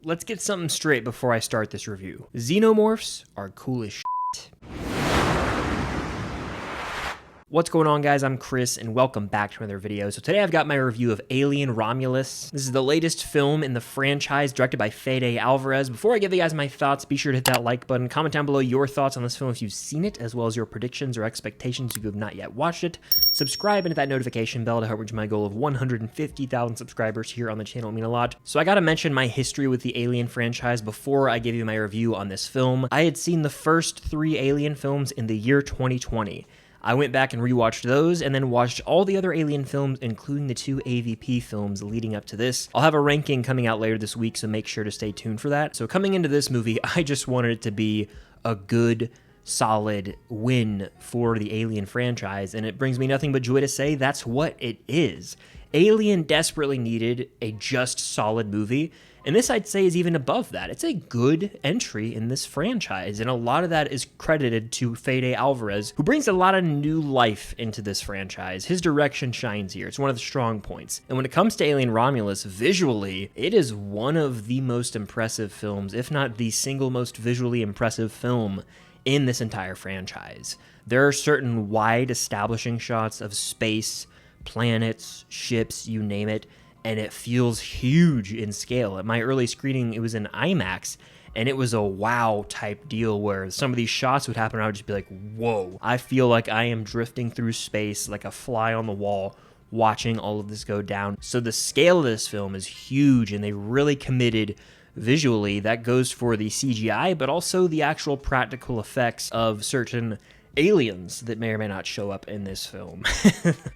Let's get something straight before I start this review. Xenomorphs are cool as shit. What's going on, guys? I'm Chris, and welcome back to another video. So today I've got my review of Alien Romulus. This is the latest film in the franchise, directed by Fede Álvarez. Before I give you guys my thoughts, be sure to hit that like button. Comment down below your thoughts on this film if you've seen it, as well as your predictions or expectations if you have not yet watched it. Subscribe and hit that notification bell to help reach my goal of 150,000 subscribers here on the channel. It would mean a lot. So I gotta mention my history with the Alien franchise before I give you my review on this film. I had seen the first 3 Alien films in the year 2020. I went back and rewatched those and then watched all the other Alien films, including the 2 AVP films leading up to this. I'll have a ranking coming out later this week, so make sure to stay tuned for that. So coming into this movie, I just wanted it to be a good, solid win for the Alien franchise, and it brings me nothing but joy to say that's what it is. Alien desperately needed a just solid movie, and this, I'd say, is even above that. It's a good entry in this franchise, and a lot of that is credited to Fede Álvarez, who brings a lot of new life into this franchise. His direction shines here. It's one of the strong points. And when it comes to Alien Romulus, visually, it is one of the most impressive films, if not the single most visually impressive film in this entire franchise. There are certain wide establishing shots of space, planets, ships, you name it, and it feels huge in scale. At my early screening, it was in IMAX, and it was a wow type deal where some of these shots would happen and I would just be like, whoa. I feel like I am drifting through space like a fly on the wall watching all of this go down. So the scale of this film is huge, and they really committed visually. That goes for the CGI, but also the actual practical effects of certain aliens that may or may not show up in this film.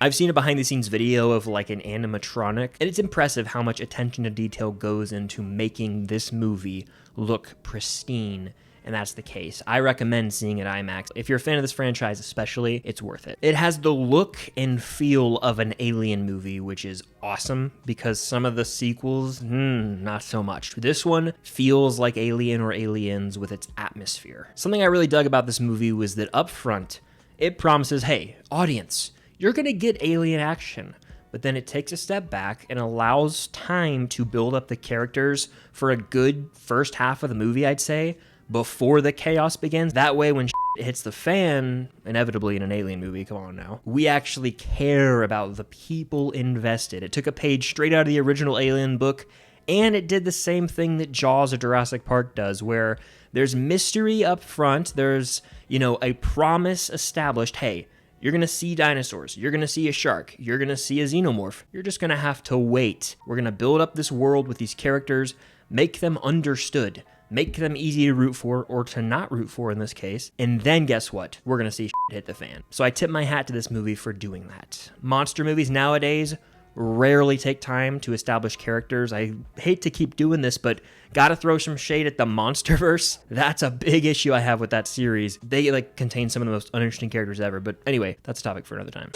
I've seen a behind the scenes video of like an animatronic, and it's impressive how much attention to detail goes into making this movie look pristine. And that's the case. I recommend seeing it IMAX. If you're a fan of this franchise especially, it's worth it. It has the look and feel of an Alien movie, which is awesome, because some of the sequels, not so much. This one feels like Alien or Aliens with its atmosphere. Something I really dug about this movie was that up front, it promises, hey, audience, you're gonna get alien action. But then it takes a step back and allows time to build up the characters for a good first half of the movie, I'd say, before the chaos begins. That way, when shit hits the fan, inevitably in an Alien movie, come on now, we actually care about the people invested. It took a page straight out of the original Alien book, and it did the same thing that Jaws or Jurassic Park does, where there's mystery up front, there's, a promise established, hey, you're gonna see dinosaurs, you're gonna see a shark, you're gonna see a xenomorph, you're just gonna have to wait. We're gonna build up this world with these characters, make them understood, make them easy to root for, or to not root for in this case, and then guess what? We're gonna see shit hit the fan. So I tip my hat to this movie for doing that. Monster movies nowadays rarely take time to establish characters. I hate to keep doing this, but gotta throw some shade at the Monsterverse. That's a big issue I have with that series. They contain some of the most uninteresting characters ever, but anyway, that's a topic for another time.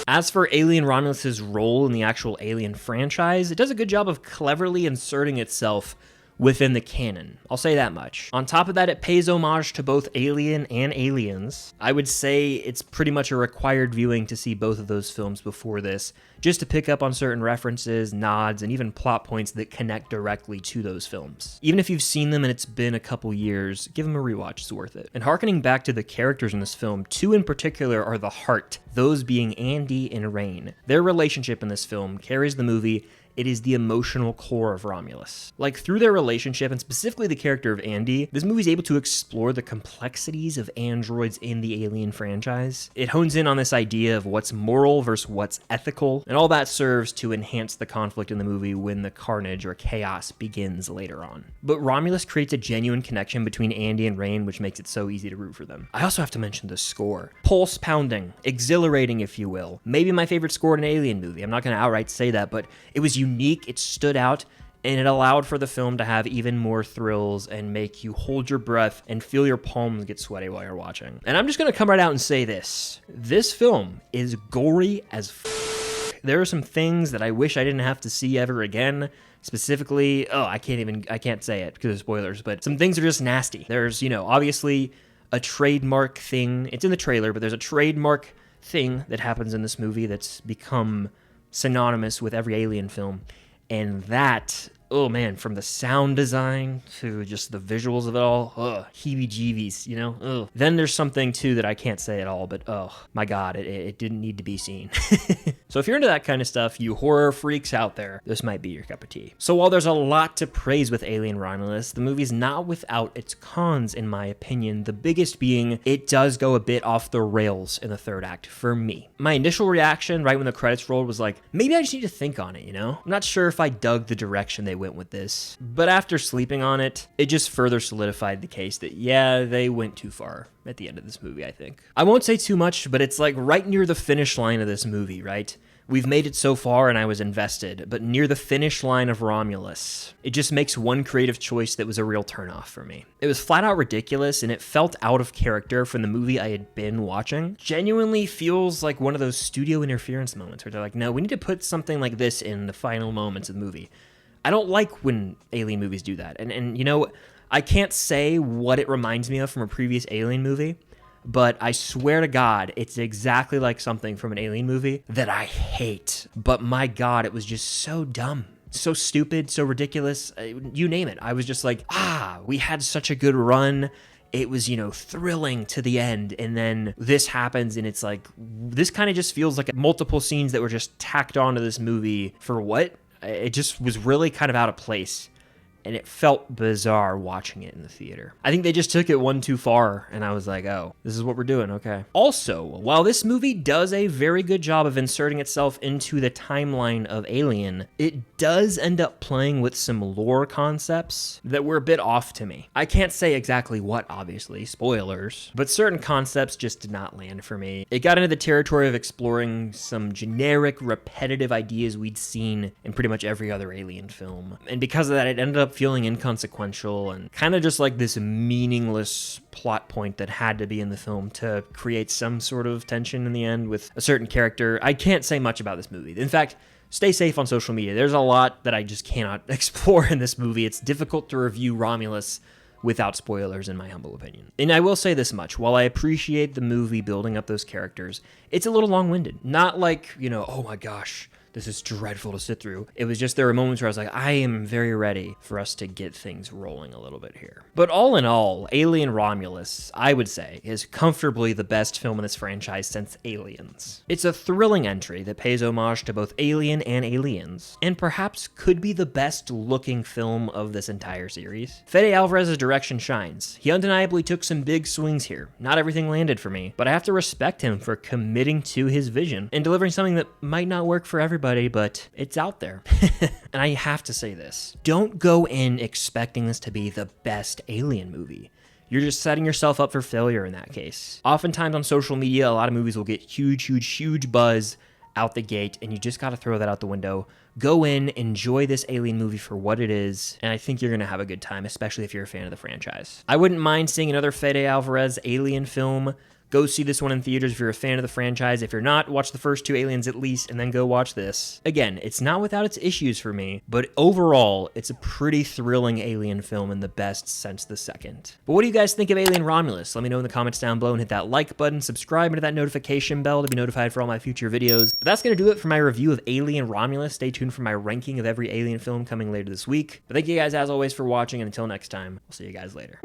As for Alien Romulus' role in the actual Alien franchise, it does a good job of cleverly inserting itself within the canon. I'll say that much. On top of that, it pays homage to both Alien and Aliens. I would say it's pretty much a required viewing to see both of those films before this, just to pick up on certain references, nods, and even plot points that connect directly to those films. Even if you've seen them and it's been a couple years, give them a rewatch, it's worth it. And harkening back to the characters in this film, 2 in particular are the heart, those being Andy and Rain. Their relationship in this film carries the movie. It is the emotional core of Romulus. Through their relationship, and specifically the character of Andy, this movie is able to explore the complexities of androids in the Alien franchise. It hones in on this idea of what's moral versus what's ethical, and all that serves to enhance the conflict in the movie when the carnage or chaos begins later on. But Romulus creates a genuine connection between Andy and Rain, which makes it so easy to root for them. I also have to mention the score. Pulse pounding, exhilarating if you will. Maybe my favorite score in an Alien movie. I'm not gonna outright say that, but it was unique, it stood out, and it allowed for the film to have even more thrills and make you hold your breath and feel your palms get sweaty while you're watching. And I'm just gonna come right out and say this. This film is gory as There are some things that I wish I didn't have to see ever again. Specifically, I can't say it because of spoilers, but some things are just nasty. There's, obviously a trademark thing. It's in the trailer, but there's a trademark thing that happens in this movie that's become synonymous with every Alien film, and that oh man, from the sound design to just the visuals of it all, heebie-jeebies, you know? Ugh. Then there's something too that I can't say at all, but oh my god, it didn't need to be seen. So if you're into that kind of stuff, you horror freaks out there, this might be your cup of tea. So while there's a lot to praise with Alien Romulus, the movie's not without its cons in my opinion, the biggest being it does go a bit off the rails in the third act for me. My initial reaction right when the credits rolled was like, maybe I just need to think on it, you know? I'm not sure if I dug the direction they went with this, but after sleeping on it, it just further solidified the case that yeah, they went too far at the end of this movie, I think. I won't say too much, but it's like right near the finish line of this movie, right? We've made it so far and I was invested, but near the finish line of Romulus, it just makes one creative choice that was a real turnoff for me. It was flat out ridiculous and it felt out of character from the movie I had been watching. Genuinely feels like one of those studio interference moments where they're like, no, we need to put something like this in the final moments of the movie. I don't like when Alien movies do that. And you know, I can't say what it reminds me of from a previous Alien movie, but I swear to God, it's exactly like something from an Alien movie that I hate. But my God, it was just so dumb, so stupid, so ridiculous. You name it. I was just like, we had such a good run. It was, you know, thrilling to the end. And then this happens and it's like, this kind of just feels like multiple scenes that were just tacked onto this movie for what? It just was really kind of out of place. And it felt bizarre watching it in the theater. I think they just took it one too far, and I was like, oh, this is what we're doing, okay. Also, while this movie does a very good job of inserting itself into the timeline of Alien, it does end up playing with some lore concepts that were a bit off to me. I can't say exactly what, obviously, spoilers, but certain concepts just did not land for me. It got into the territory of exploring some generic, repetitive ideas we'd seen in pretty much every other Alien film. And because of that, it ended up feeling inconsequential and kind of just like this meaningless plot point that had to be in the film to create some sort of tension in the end with a certain character. I can't say much about this movie. In fact, stay safe on social media. There's a lot that I just cannot explore in this movie. It's difficult to review Romulus without spoilers, in my humble opinion. And I will say this much, while I appreciate the movie building up those characters, it's a little long-winded. Not like, you know, oh my gosh, this is dreadful to sit through. It was just there were moments where I was like, I am very ready for us to get things rolling a little bit here. But all in all, Alien Romulus, I would say, is comfortably the best film in this franchise since Aliens. It's a thrilling entry that pays homage to both Alien and Aliens, and perhaps could be the best looking film of this entire series. Fede Álvarez's direction shines. He undeniably took some big swings here. Not everything landed for me, but I have to respect him for committing to his vision and delivering something that might not work for everybody, but it's out there. And I have to say this. Don't go in expecting this to be the best Alien movie. You're just setting yourself up for failure in that case. Oftentimes on social media, a lot of movies will get huge buzz out the gate, and you just got to throw that out the window. Go in, enjoy this Alien movie for what it is, and I think you're going to have a good time, especially if you're a fan of the franchise. I wouldn't mind seeing another Fede Álvarez Alien film. Go see this one in theaters if you're a fan of the franchise. If you're not, watch the first two Aliens at least, and then go watch this. Again, it's not without its issues for me, but overall, it's a pretty thrilling Alien film in the best sense the second. But what do you guys think of Alien Romulus? Let me know in the comments down below and hit that like button, subscribe and hit that notification bell to be notified for all my future videos. But that's going to do it for my review of Alien Romulus. Stay tuned for my ranking of every Alien film coming later this week. But thank you guys as always for watching, and until next time, I'll see you guys later.